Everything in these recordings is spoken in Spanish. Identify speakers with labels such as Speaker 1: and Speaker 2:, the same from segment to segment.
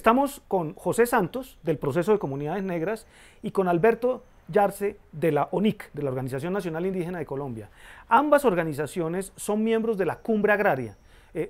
Speaker 1: Estamos con José Santos, del Proceso de Comunidades Negras, y con Alberto Yarse, de la ONIC, de la Organización Nacional Indígena de Colombia. Ambas organizaciones son miembros de la Cumbre Agraria,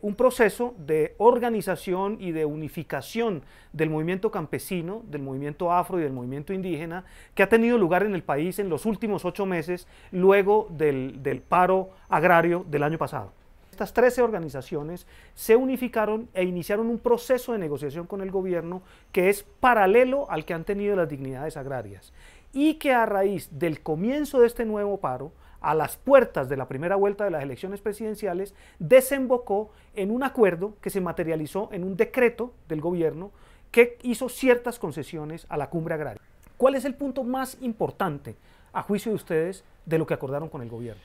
Speaker 1: un proceso de organización y de unificación del movimiento campesino, del movimiento afro y del movimiento indígena, que ha tenido lugar en el país en los últimos 8 meses, luego del paro agrario del año pasado. Estas 13 organizaciones se unificaron e iniciaron un proceso de negociación con el gobierno que es paralelo al que han tenido las dignidades agrarias, y que a raíz del comienzo de este nuevo paro, a las puertas de la primera vuelta de las elecciones presidenciales, desembocó en un acuerdo que se materializó en un decreto del gobierno que hizo ciertas concesiones a la Cumbre Agraria. ¿Cuál es el punto más importante, a juicio de ustedes, de lo que acordaron con el gobierno?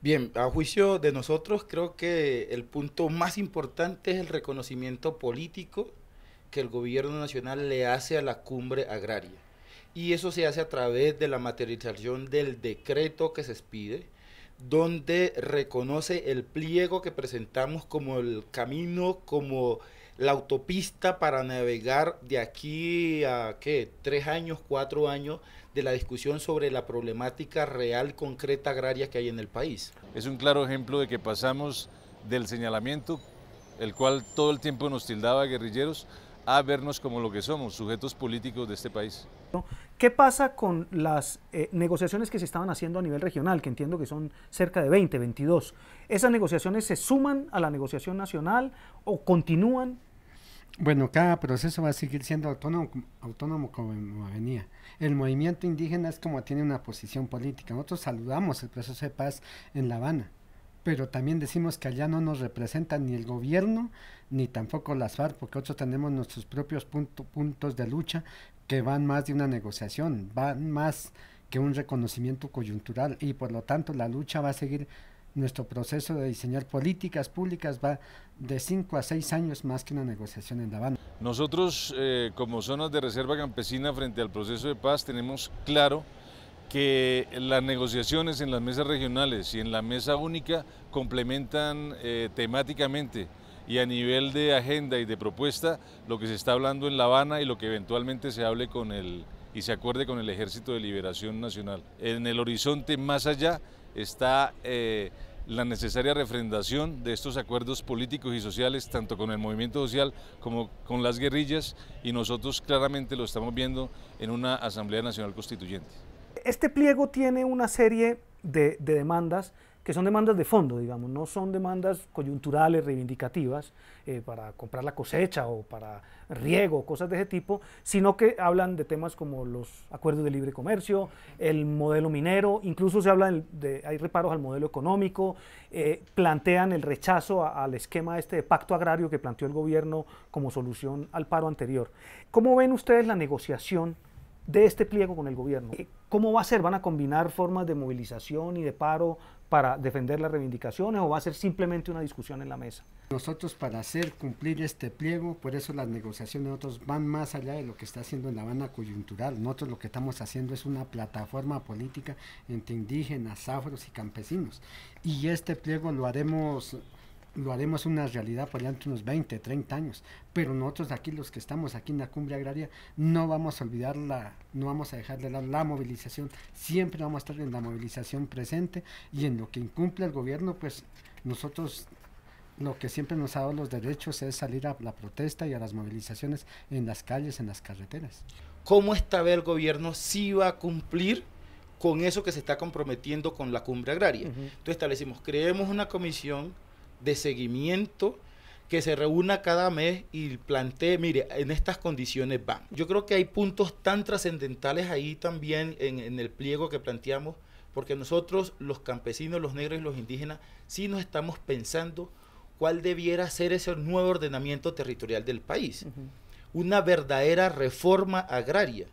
Speaker 2: Bien, a juicio de nosotros, creo que el punto más importante es el reconocimiento político que el gobierno nacional le hace a la Cumbre Agraria. Y eso se hace a través de la materialización del decreto que se expide, donde reconoce el pliego que presentamos como el camino, como la autopista para navegar de aquí a, ¿qué?, 3 años, 4 años, de la discusión sobre la problemática real, concreta, agraria que hay en el país.
Speaker 3: Es un claro ejemplo de que pasamos del señalamiento, el cual todo el tiempo nos tildaba guerrilleros, a vernos como lo que somos, sujetos políticos de este país.
Speaker 1: ¿Qué pasa con las negociaciones que se estaban haciendo a nivel regional, que entiendo que son cerca de 20, 22? ¿Esas negociaciones se suman a la negociación nacional o continúan?
Speaker 4: Bueno, cada proceso va a seguir siendo autónomo como venía. El movimiento indígena es como tiene una posición política. Nosotros saludamos el proceso de paz en La Habana, pero también decimos que allá no nos representa ni el gobierno ni tampoco las FARC, porque nosotros tenemos nuestros propios puntos de lucha que van más de una negociación, van más que un reconocimiento coyuntural, y por lo tanto la lucha va a seguir. Nuestro proceso de diseñar políticas públicas va de 5 a 6 años más que una negociación en La Habana.
Speaker 3: Nosotros, como zonas de reserva campesina frente al proceso de paz, tenemos claro que las negociaciones en las mesas regionales y en la mesa única complementan temáticamente y a nivel de agenda y de propuesta lo que se está hablando en La Habana y lo que eventualmente se hable y se acuerde con el Ejército de Liberación Nacional. En el horizonte más allá está la necesaria refrendación de estos acuerdos políticos y sociales, tanto con el movimiento social como con las guerrillas, y nosotros claramente lo estamos viendo en una Asamblea Nacional Constituyente.
Speaker 1: Este pliego tiene una serie de demandas que son demandas de fondo, digamos, no son demandas coyunturales, reivindicativas, para comprar la cosecha o para riego, cosas de ese tipo, sino que hablan de temas como los acuerdos de libre comercio, el modelo minero, incluso se habla hay reparos al modelo económico, plantean el rechazo al esquema de pacto agrario que planteó el gobierno como solución al paro anterior. ¿Cómo ven ustedes la negociación de este pliego con el gobierno? ¿Cómo va a ser? ¿Van a combinar formas de movilización y de paro para defender las reivindicaciones, o va a ser simplemente una discusión en la mesa?
Speaker 4: Nosotros, para hacer cumplir este pliego, por eso las negociaciones de nosotros van más allá de lo que está haciendo en La Habana coyuntural. Nosotros lo que estamos haciendo es una plataforma política entre indígenas, afros y campesinos, y este pliego lo haremos una realidad por allá entre unos 20, 30 años, pero nosotros aquí, los que estamos aquí en la Cumbre Agraria, no vamos a olvidar no vamos a dejar de lado la movilización, siempre vamos a estar en la movilización presente, y en lo que incumple el gobierno, pues nosotros lo que siempre nos ha dado los derechos es salir a la protesta y a las movilizaciones en las calles, en las carreteras.
Speaker 2: ¿Cómo esta vez el gobierno sí va a cumplir con eso que se está comprometiendo con la Cumbre Agraria? Entonces establecimos, creemos una comisión de seguimiento que se reúna cada mes y plantee, mire, en estas condiciones van. Yo creo que hay puntos tan trascendentales ahí también en el pliego que planteamos, porque nosotros, los campesinos, los negros y los indígenas, sí nos estamos pensando cuál debiera ser ese nuevo ordenamiento territorial del país. Una verdadera reforma agraria.